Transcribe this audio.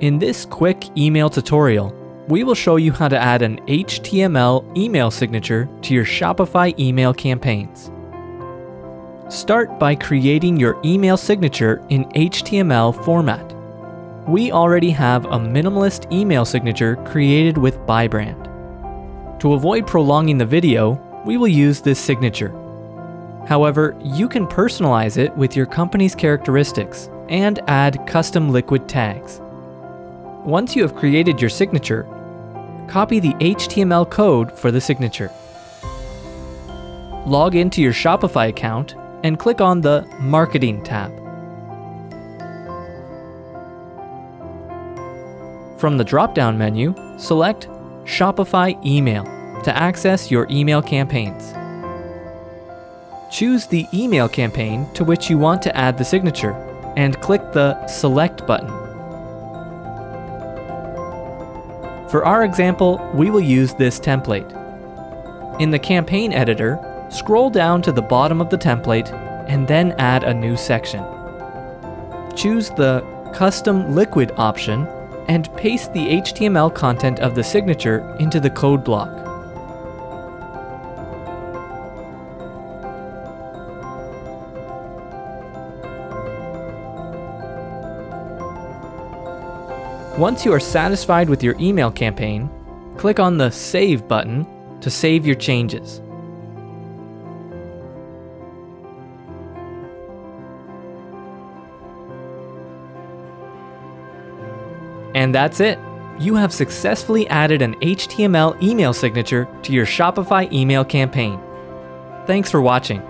In this quick email tutorial, we will show you how to add an HTML email signature to your Shopify email campaigns. Start by creating your email signature in HTML format. We already have a minimalist email signature created with ByBrand. To avoid prolonging the video, we will use this signature. However, you can personalize it with your company's characteristics and add custom liquid tags. Once you have created your signature, copy the HTML code for the signature. Log into your Shopify account and click on the Marketing tab. From the drop-down menu, select Shopify Email to access your email campaigns. Choose the email campaign to which you want to add the signature and click the Select button. For our example, we will use this template. In the campaign editor, scroll down to the bottom of the template and then add a new section. Choose the Custom Liquid option and paste the HTML content of the signature into the code block. Once you are satisfied with your email campaign, click on the Save button to save your changes. And that's it. You have successfully added an HTML email signature to your Shopify email campaign. Thanks for watching.